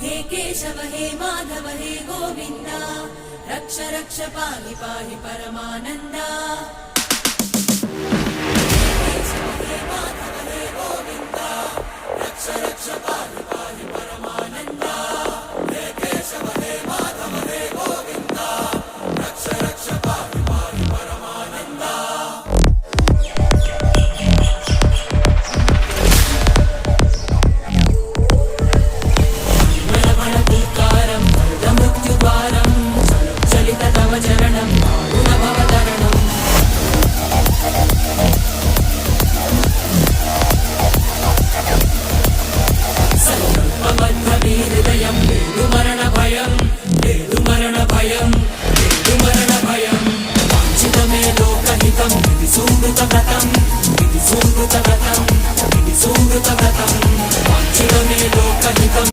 हे केशव हे माधव हे गोविन्द रक्ष रक्ष पाहि पाहि परमानन्द हे केशव हे माधव हे गोविन्द रक्ष रक्ष पाहि पाहि